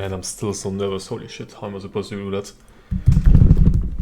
Man, I'm still so nervous. Holy shit, how am I supposed to do that?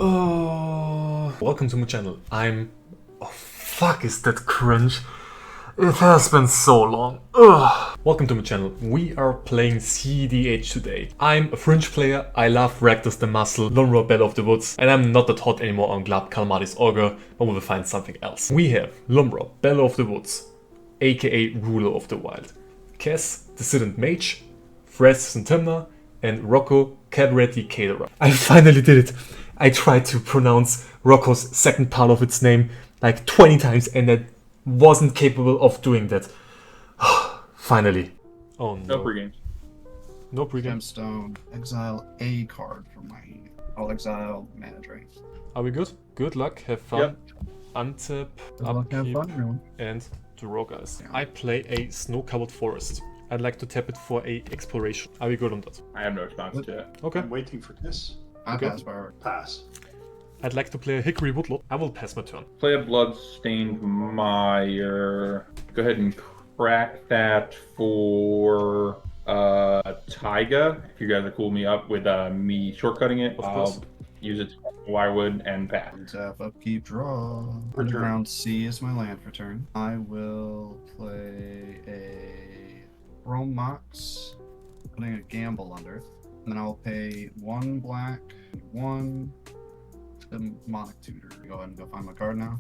Oh, welcome to my channel. Oh fuck, is that cringe? It has been so long. Ugh. Welcome to my channel. We are playing CDH today. I'm a fringe player. I love Rakdos the Muscle, Lumra Belle of the Woods, and I'm not that hot anymore on Glab Kalmadis Ogre, but we will find something else. We have Lumra Belle of the Woods, aka Ruler of the Wild, Kess, Dissident Mage, Thrasios and Tymna, and Rocco, Cadretti Caterer. I finally did it. I tried to pronounce Rocco's second part of its name like 20 times and I wasn't capable of doing that. Finally. Oh no. No pre-games. No pre-game. Gemstone, exile a card from my hand. I'll exile mana drain. Are we good? Good luck, have fun. Yep. Untap, Good luck, have upkeep, fun, everyone. and draw, guys. Yeah. I play a snow-covered forest. I'd like to tap it for a exploration. Are we good on that? I have no response to it. Okay. I'm waiting for this. I Okay. pass by. Pass. I'd like to play a Hickory Woodlot. I will pass my turn. Play a Bloodstained Mire. Go ahead and crack that for Taiga. If you guys are cool me up with me shortcutting it, Of course. I'll use it to wirewood and pass. Tap, upkeep, draw. Underground Sea is my land for turn. I will play a Chrome Mox, putting a gamble under it. And then I'll pay 1 black, 1 Demonic Tutor. Go ahead and go find my card now.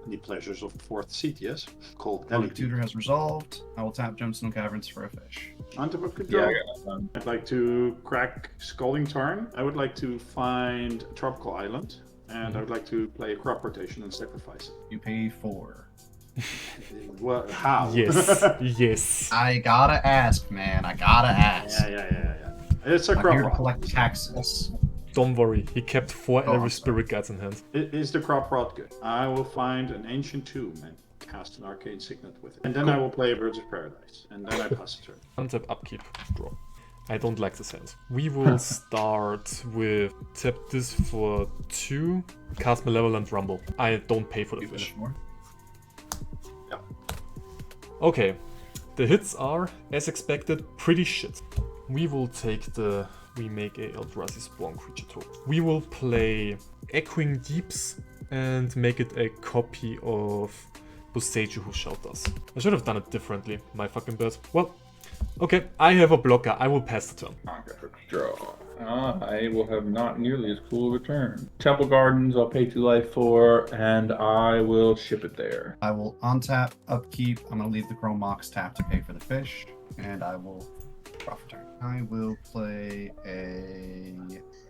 The pleasures of the fourth seat, yes. Called Demonic LED. Tutor has resolved. I will tap Gemstone Caverns for a fish. Anthem of Yeah, control. I got that done. I'd like to crack Scalding Tarn. I would like to find a Tropical Island. And I would like to play a crop rotation and sacrifice it. You pay 4. Well, how? Yes. Yes. I gotta ask, man. I gotta ask. Yeah. It's a I'm crop here to rot. collect taxes. Don't worry, he kept 4 Oh, Elvish I'm sorry. Spirit Guides in hand. Is the crop rot good? I will find an Ancient Tomb and cast an Arcane Signet with it. And then I will play a Birds of Paradise. And then I pass a turn. Untap, upkeep, draw. I don't like this hand. We will start with tap this for 2, cast Malevolent Rumble. I don't pay for the You fish. finish more. Okay, the hits are, as expected, pretty shit. We will make a Eldrazi Spawn creature token. We will play Echoing Deeps and make it a copy of Boseiju Who Shelters. I should have done it differently, my fucking bad. Well, okay, I have a blocker, I will pass the turn. Conquer, draw. I will have not nearly as cool of a turn. Temple Gardens, I'll pay 2 life for, and I will ship it there. I will untap, upkeep. I'm gonna leave the Chrome Mox tap to pay for the fish, and I will draw for turn. I will play a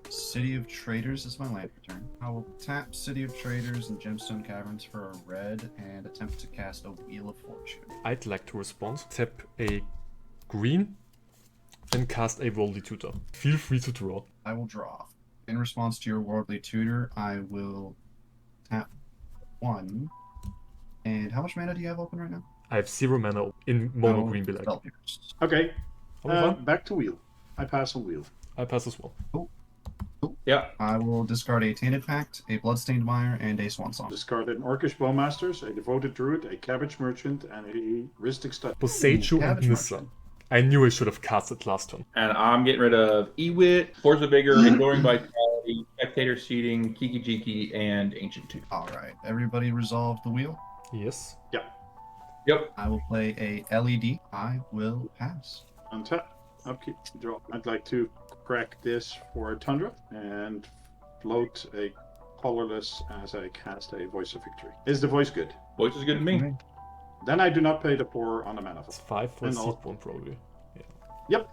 City of Traders as my land for turn. I will tap City of Traders and Gemstone Caverns for a red and attempt to cast a Wheel of Fortune. I'd like to respond. Tap a green, then cast a Worldly Tutor. Feel free to draw. I will draw. In response to your Worldly Tutor, I will tap 1. And how much mana do you have open right now? I have 0 mana in mono Oh, green be like. Spell Pierce. Okay. Are we fine? Back to wheel. I pass on wheel. I pass as well. Yeah. I will discard a Tainted Pact, a Bloodstained Mire, and a Swan Song. Discard an Orcish Bowmasters, a Devoted Druid, a Cabbage Merchant, and a Ristic Stud. Boseiju and Cabbage Nissa. Merchant. I knew I should have cast it last turn. And I'm getting rid of Ewit, Force of Vigor, Enduring Vitality, Spectator Seeding, Kiki Jiki, and Ancient 2. Alright, everybody resolve the wheel. Yes. Yep. I will play a LED. I will pass. Untap. Upkeep. Draw. I'd like to crack this for a Tundra and float a colorless as I cast a Voice of Victory. Is the voice good? Voice is good to me. Then I do not pay the 4 on the mana. It's 5 for a And I'll- seed one probably. Yep.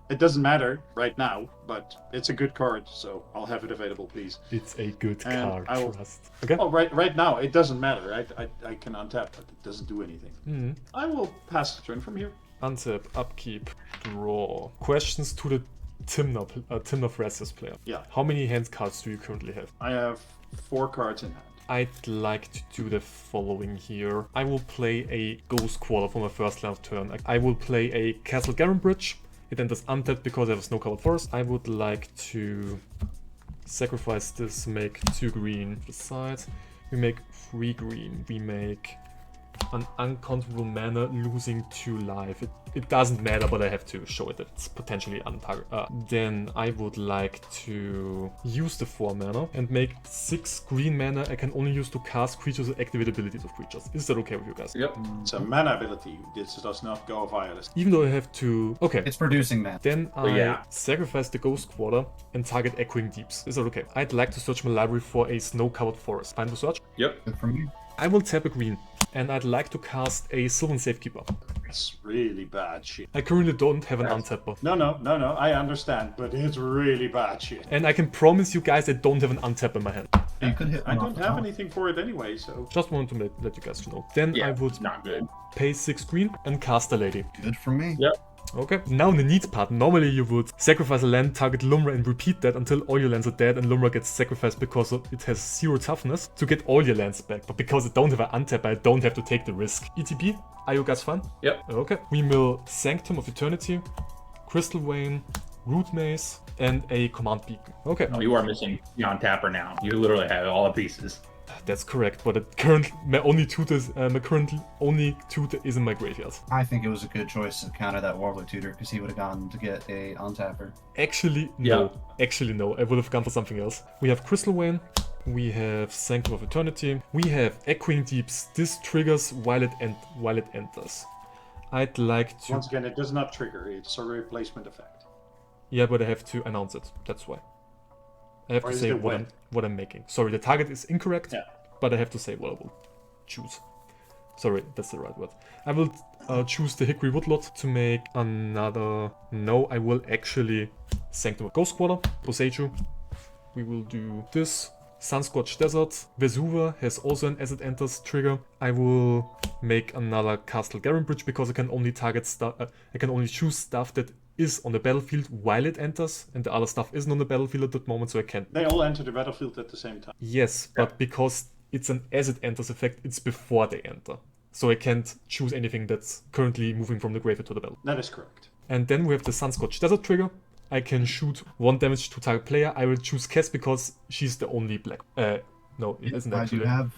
It doesn't matter right now, but it's a good card, so I'll have it available, please. It's a good And card, I will- trust. Okay. Oh, right now it doesn't matter. I can untap, but it doesn't do anything. Hmm. I will pass the turn from here. Untap, upkeep, draw. Questions to the Tymna Thrasios player. Yeah. How many hand cards do you currently have? I have 4 cards in hand. I'd like to do the following here. I will play a Ghost Quarter for my first land turn. I will play a Castle Garen Bridge. It enters untapped because I have a snow-covered forest. I would like to sacrifice this, make 2 green to the side. We make 3 green. We make an uncontrollable manner, losing 2 life. It doesn't matter, but I have to show it that it's potentially untarget. Then I would like to use the 4 mana and make 6 green mana I can only use to cast creatures or activate abilities of creatures. Is that okay with you guys? Yep. It's a mana ability. This does not go via this. Even though I have to... Okay. It's producing mana. Then I yeah. sacrifice the Ghost Quarter and target Echoing Deeps. Is that okay? I'd like to search my library for a snow-covered forest. Fine to search? Yep. Good for me. I will tap a green, and I'd like to cast a Sylvan Safekeeper. It's really bad shit. I currently don't have an untapper. No, I understand, but it's really bad shit. And I can promise you guys I don't have an untap in my hand. You could hit I one off don't the have top. anything for it anyway, so... Just wanted to let you guys know. Then Yeah, I would not good. pay 6 green and cast a lady. Good for me. Yep. Okay. Now in the needs part, normally you would sacrifice a land, target Lumra and repeat that until all your lands are dead and Lumra gets sacrificed because it has 0 toughness to get all your lands back. But because I don't have an untap, I don't have to take the risk. ETB, are you guys fine? Yep. Okay. We mill Sanctum of Eternity, Crystal Vein, Root Maze, and a Command Beacon. Okay. Oh, you are missing Beyond Tapper now. You literally have all the pieces. That's correct, but my only tutor is in my graveyard. I think it was a good choice to counter that Warlord Tutor because he would have gone to get a untapper. Actually, no. Actually, no. I would have gone for something else. We have Crystal Vein. We have Sanctum of Eternity. We have Echoing Deeps. This triggers while it enters. I'd like to... Once again, it does not trigger. It's a replacement effect. Yeah, but I have to announce it. That's why. I have Or to is say it what when? I'm making. Sorry, the target is incorrect, Yeah. but I have to say what I will choose. Sorry, that's the right word. I will choose the Hickory Woodlot to make another... No, I will actually Sanctum of Ghost Quarter, Boseiju. We will do this. Sunscorched Desert. Vesuva has also an as it enters trigger. I will make another Castle Garen Bridge because I can only target stuff. I can only choose stuff that is on the battlefield while it enters, and the other stuff isn't on the battlefield at that moment, so I can't. They all enter the battlefield at the same time. Yes, but because it's an as it enters effect, it's before they enter. So I can't choose anything that's currently moving from the graveyard to the battle. That is correct. And then we have the Sunscorched Desert trigger. I can shoot 1 damage to target player. I will choose Kess because she's the only black. No, it isn't I actually. do have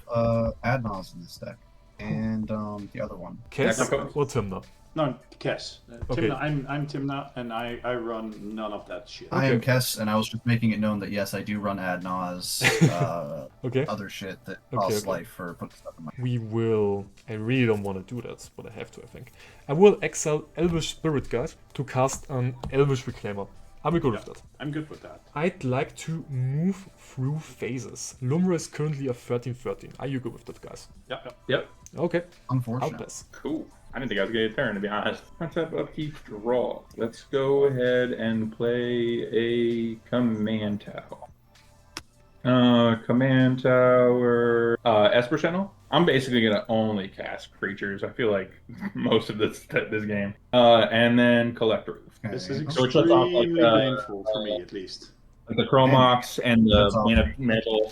Adnos in this deck. And the other one. Kess Rocco. or Tymna? No, Kess. Okay. Tymna, I'm Tymna, and I run none of that shit. I am Okay. Kess, and I was just making it known that yes, I do run Adnos, Okay. other shit that Okay, costs okay. life for putting stuff in my. We will... I really don't want to do that, but I have to, I think. I will exile Elvish Spirit Guide to cast an Elvish Reclaimer. Are we good with that? I'm good with that. I'd like to move through phases. Lumra is currently a 13-13. Are you good with that, guys? Yep. Yep. Okay, I'll Unfortunate. pass. Cool. I didn't think I was gonna get a turn, to be honest. Let's have upkeep draw. Let's go ahead and play a command tower. Command tower. Esper Sentinel. I'm basically gonna only cast creatures. I feel like most of this game. And then Collector Roof. This is Okay. So it shuts off, like, extremely painful for me, at least. The Chromox and the Shuts off. mana metal.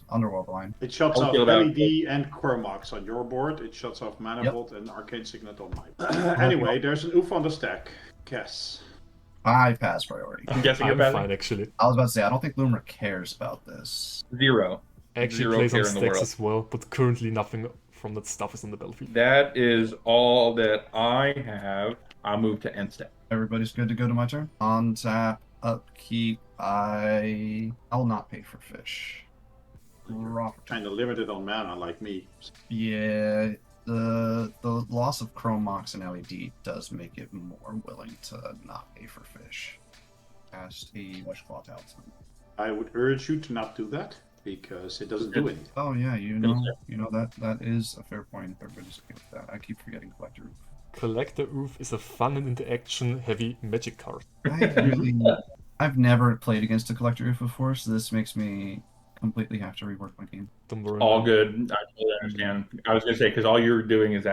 Underworld line. It shuts How off do you feel about- LED and Chromox on your board. It shuts off Mana Yep. Bolt and Arcane Signet on mine. Anyway, there's an oof on the stack. Kess. I pass priority. I'm guessing you're I'm passing? fine, actually. I was about to say I don't think Lumra cares about this. 0. Actually Zero plays on care in the stacks world. as well, but currently nothing from that stuff is on the battlefield. That is all that I have. I'll move to end step. Everybody's good to go to my turn. On tap, upkeep. I'll not pay for fish. Rocco. Kind of limited on mana, like me. Yeah, the loss of Chromox and LED does make it more willing to not pay for fish. Cast a Wishclaw Talisman. I would urge you to not do that, because it doesn't do anything. Oh yeah, you know that is a fair point. Everybody's okay with that. I keep forgetting Collector Roof. Collector Oof is a fun and interaction heavy magic card. I've never played against a Collector Roof before, so this makes me completely have to rework my game. Don't worry. All good. I totally understand. I was gonna say because all you're doing is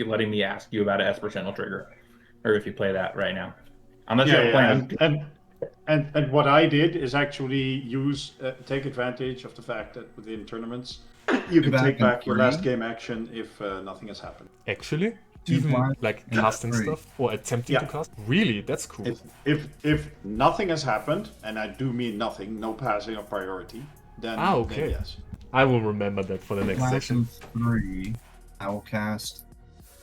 letting me ask you about an Esper Sentinel trigger, or if you play that right now. Unless you have a plan. And what I did is actually take advantage of the fact that within tournaments you can Back take in back your last three. game action if nothing has happened. Actually? Two Even blind like and casting three. stuff or attempting Yeah. to cast? Really? That's cool. If nothing has happened, and I do mean nothing, no passing of priority, then, okay. then yes. I will remember that for the next Black session. and 3. I will cast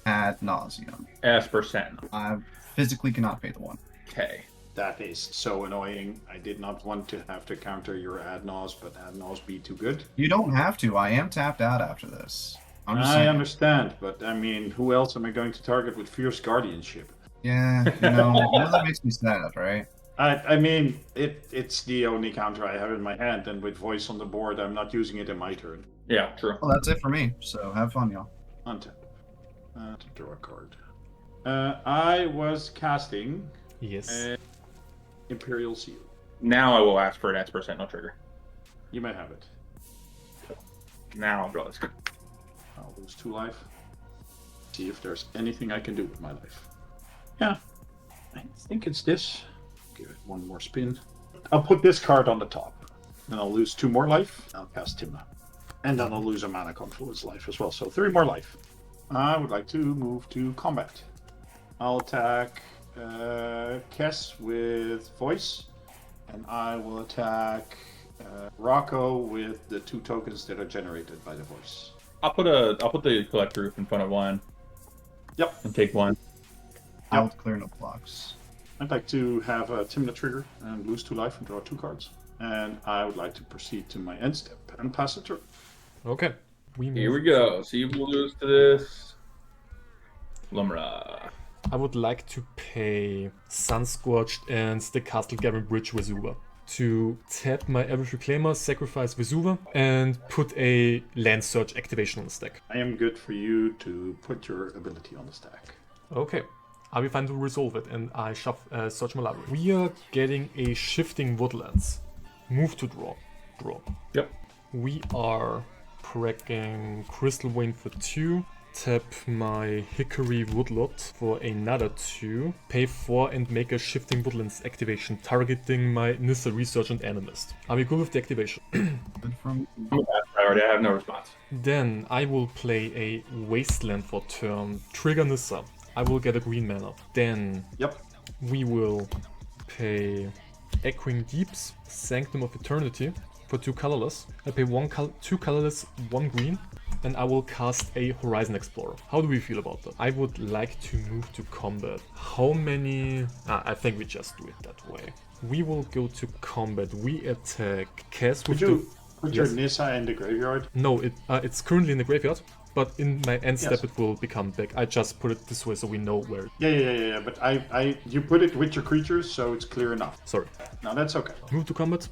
Ad Nauseam. As percent. I physically cannot pay the 1. Okay. That is so annoying. I did not want to have to counter your Adnos, but Adnos be too good. You don't have to. I am tapped out after this. I'm just I saying. understand, but I mean, who else am I going to target with Fierce Guardianship? Yeah, that makes me sad, right? I mean, it's the only counter I have in my hand, and with Voice on the board, I'm not using it in my turn. Yeah, true. Well, that's it for me. So have fun, y'all. Untap. To draw a card. I was casting Yes. Imperial Seal. Now I will ask for an S percent, no trigger. You may have it. Now I'll draw this card. I'll lose 2 life. See if there's anything I can do with my life. Yeah, I think it's this. Give it one more spin. I'll put this card on the top. Then I'll lose 2 more life. I'll cast Tymna. And then I'll lose a mana confluence life as well. So 3 more life. I would like to move to combat. I'll attack Kess with Voice. And I will attack Rocco with the 2 tokens that are generated by the Voice. I'll put the collect roof in front of one. Yep. And take one. I'll clear no blocks. I'd like to have a Tymna trigger and lose 2 life and draw 2 cards. And I would like to proceed to my end step and pass it through. Okay. Here we go. See if we'll lose to this. Lumra. I would like to pay Sunscorched and the Castle Gavin Bridge Vesuva to tap my average reclaimer, sacrifice Vesuva, and put a land search activation on the stack. I am good for you to put your ability on the stack. Okay. I'll be fine to resolve it, and I search my library. We are getting a Shifting Woodlands. Move to draw. Draw. Yep. We are cracking Crystal Vein for 2. Tap my Hickory Woodlot for another 2. Pay 4 and make a Shifting Woodlands activation targeting my Nissa Research and Animist. Are we good with the activation? Good from Priority. I have no response. Then I will play a Wasteland for turn. Trigger Nissa. I will get a green mana. Then Yep. we will pay Echoing Deeps, Sanctum of Eternity for 2 colorless. I pay 2 colorless, 1 green, and I will cast a Horizon Explorer. How do we feel about that? I would like to move to combat. How many? I think we just do it that way. We will go to combat. We attack Kess with Could you put Yes. your Nissa in the graveyard? No, it's currently in the graveyard, but in my end step Yes. it will become back. I just put it this way so we know where. Yeah. But you put it with your creatures, so it's clear enough. Sorry. No, that's okay. Move to combat.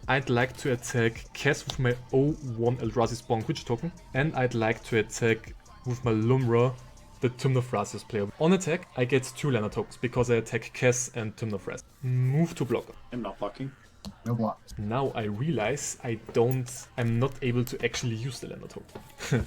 I'd like to attack Kess with my 0-1 Eldrazi Spawn creature token, and I'd like to attack with my Lumra, the Tymna Thrasios player. On attack, I get 2 Lana tokens because I attack Kess and Tymna Thrasios. Move to blocker. I'm not blocking. no blocks. Now I realize I'm not able to actually use the Lana token.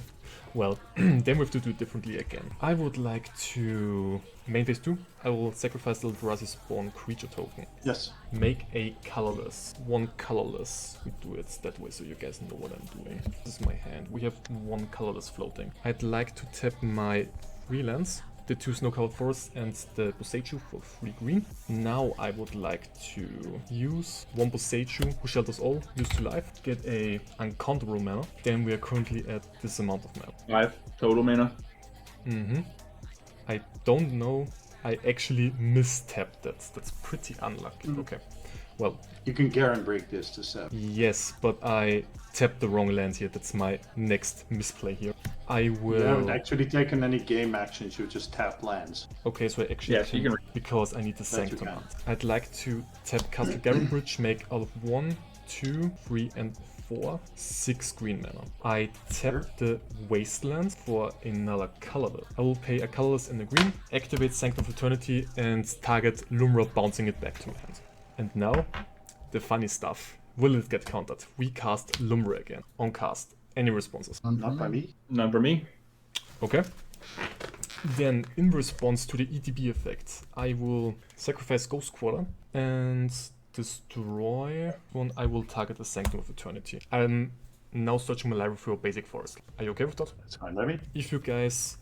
Well, then we have to do it differently again. I would like to main phase 2. I will sacrifice the Eldrazi Spawn creature token. Yes. Make a colorless. 1 colorless. We do it that way so you guys know what I'm doing. This is my hand. We have 1 colorless floating. I'd like to tap my 3 lands, the 2 snow-covered forests and the Boseiju for 3 green. Now I would like to use 1 Boseiju who shelters all, use 2 life, get a uncountable mana. Then we are currently at this amount of mana. 5 total mana. I don't know. I actually mistapped that. That's pretty unlucky. Okay. Well, You can Garen break this to 7. yes, but I tapped the wrong land here. That's my next misplay here. I You haven't will... actually taken any game actions, you just tap lands. Okay, so I actually Yes, you can- because I need the That you Sanctum. can. I'd like to tap Castle Garen Bridge, make out of 1, 2, 3, and 4, 6 green mana. I tap the Wasteland for another colorless. I will pay a colorless and a green, activate Sanctum of Eternity, and target Lumra, bouncing it back to my hand. And now, the funny stuff. Will it get countered? We cast Lumra again. On cast. Any responses? Not by me. None for me. Okay. Then, in response to the ETB effect, I will sacrifice Ghost Quarter and destroy one. I will target a Sanctum of Eternity. I'm now searching my library for a basic forest. Are you okay with that? That's fine by me. If you guys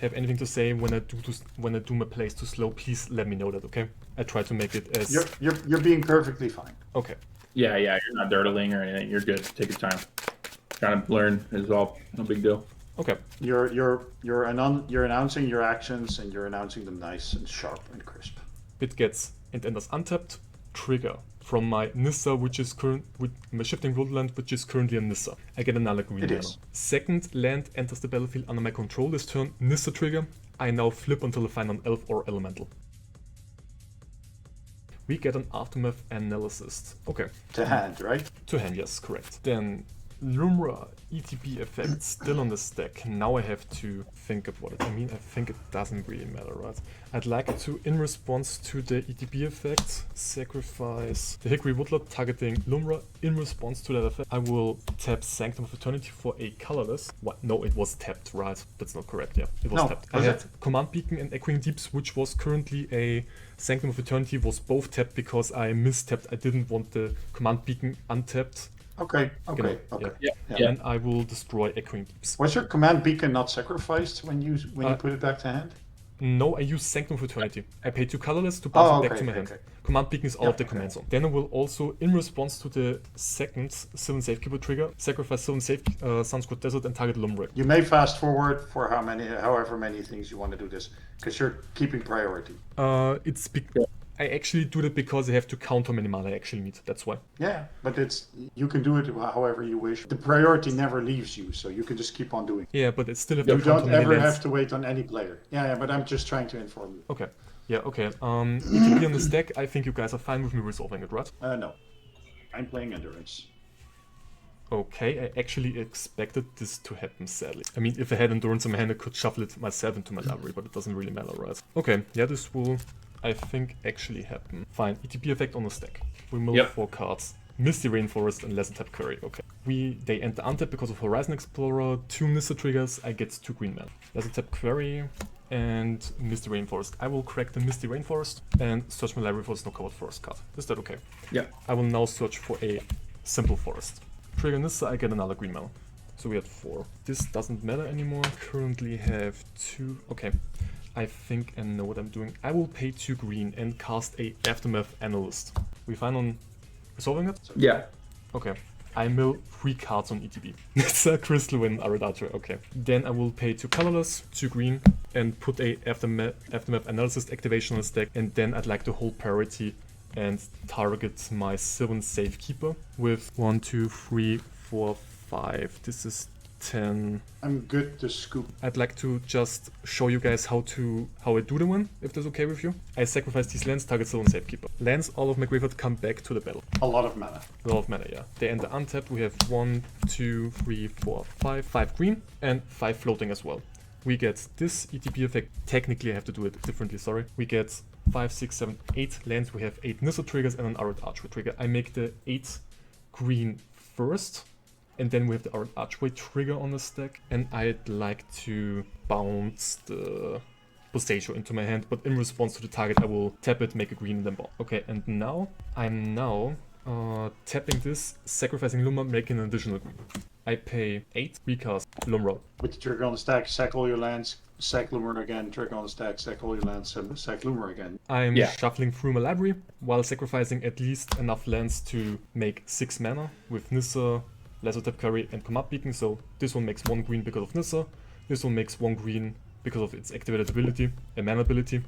have anything to say when I do my plays too slow, please let me know that, okay? I try to make it as... You're being perfectly fine. Okay. Yeah, you're not dirtling or anything. You're good. Take your time. Trying to learn as well. No big deal. Okay. You're announcing your actions, and you're announcing them nice and sharp and crisp. It gets and enters untapped. Trigger from my Nissa, which is current with my shifting woodland, which is currently a Nissa. I get another green It mana. is. Second land enters the battlefield under my control this turn. Nissa trigger. I now flip until I find an elf or elemental. We get an aftermath analysis. Okay. To hand, right? To hand, yes, correct. Then Lumra ETB effect still on the stack. Now I have to think about it. I mean, I think it doesn't really matter, right? I'd like to, in response to the ETB effect, sacrifice the Hickory Woodlot targeting Lumra. In response to that effect, I will tap Sanctum of Eternity for a colorless. What? No, it was tapped, right? That's not correct, yeah. It was No, tapped. I was had it? Command Beacon and Echoing Deeps, which was currently a Sanctum of Eternity, was both tapped because I mistapped. I didn't want the Command Beacon untapped. Okay. Genau, Okay. yeah. And I will destroy Echoing Deeps. Was your command beacon not sacrificed when you put it back to hand? No, I use Sanctum of Eternity. I pay 2 colorless to bounce it back to my hand. okay. Command Beacon is out Yeah, of the okay. command zone. Then I will also, in response to the second Sylvan Safekeeper trigger, sacrifice Sylvan Sunsquat Desert and target Lumra. You may fast forward for however many things you want to do this, because you're keeping priority. I actually do that because I have to count how many mana I actually need. That's why. Yeah, but you can do it however you wish. The priority never leaves you, so you can just keep on doing it. Yeah, but I still have You to count how don't many ever lands. have to wait on any player. Yeah, but I'm just trying to inform you. Okay. Yeah, okay. ETB on the stack, I think you guys are fine with me resolving it, right? No. I'm playing Endurance. Okay, I actually expected this to happen, sadly. I mean, if I had Endurance in my hand, I could shuffle it myself into my library, but it doesn't really matter, right? Okay, yeah, this will, I think, actually happen. Fine, ETB effect on the stack. We mill 4 cards. Misty Rainforest and Lesser Tap Curry, okay. They enter untap because of Horizon Explorer, 2 Nissa triggers, I get 2 green mana. Lesser Tap Query and Misty Rainforest. I will crack the Misty Rainforest and search my library for the Snow-Covered Forest card. Is that okay? Yeah. I will now search for a Simple Forest. Trigger Nissa, I get another green mana. So we had 4. This doesn't matter anymore. Currently have 2. Okay. I think I know what I'm doing. I will pay 2 green and cast a Aftermath Analyst. We fine on resolving it? Yeah. Okay. I mill 3 cards on ETB. It's a Crystal Wind Aridato. Okay. Then I will pay 2 colorless, 2 green, and put a Aftermath Analysis activation on the stack. And then I'd like to hold priority and target my Sylvan Safekeeper with 1, 2, 3, 4, 5. This is 10. I'm good to scoop. I'd like to just show you guys how I do the win, if that's okay with you. I sacrifice these lands, target Sylvan Safekeeper. Lands all of my graveyard come back to the battle. A lot of mana. A lot of mana, yeah. They enter untapped. We have 1, 2, 3, 4, 5. 5 green and 5 floating as well. We get this ETB effect. Technically, I have to do it differently, sorry. We get 5, 6, 7, 8 lands. We have 8 Nissa triggers and an Arid Archway trigger. I make the 8 green first. And then we have the Arid Archway trigger on the stack. And I'd like to bounce the Bostachio into my hand. But in response to the target, I will tap it, make a green, and then bounce. Okay, and now, I'm tapping this, sacrificing Lumra, making an additional green. I pay 8, recast Lumra. With the trigger on the stack, sack all your lands, sack Lumra again, trigger on the stack, sack all your lands, sack Lumra again. I'm shuffling through my library while sacrificing at least enough lands to make 6 mana with Nissa, Lesser Tap Curry, and Command Beacon. So this one makes 1 green because of Nissa, this one makes 1 green because of its activated ability, a mana ability,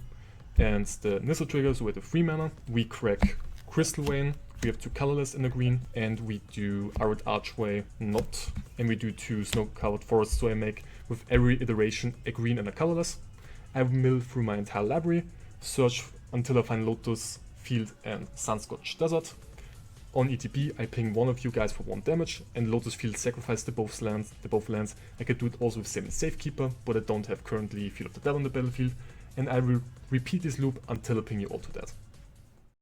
and the Nissa trigger, so with the 3 mana, we crack Crystal Vein. We have 2 colorless in the green, and we do Arid Archway not, and we do 2 Snow-Covered Forests, so I make with every iteration a green and a colorless. I mill through my entire library, search until I find Lotus, Field, and Sunscorched Desert. On ETB, I ping one of you guys for 1 damage, and Lotus Field sacrifice the both lands. I can do it also with Sylvan Safekeeper, but I don't have currently Field of the Dead on the battlefield, and I will repeat this loop until I ping you all to death.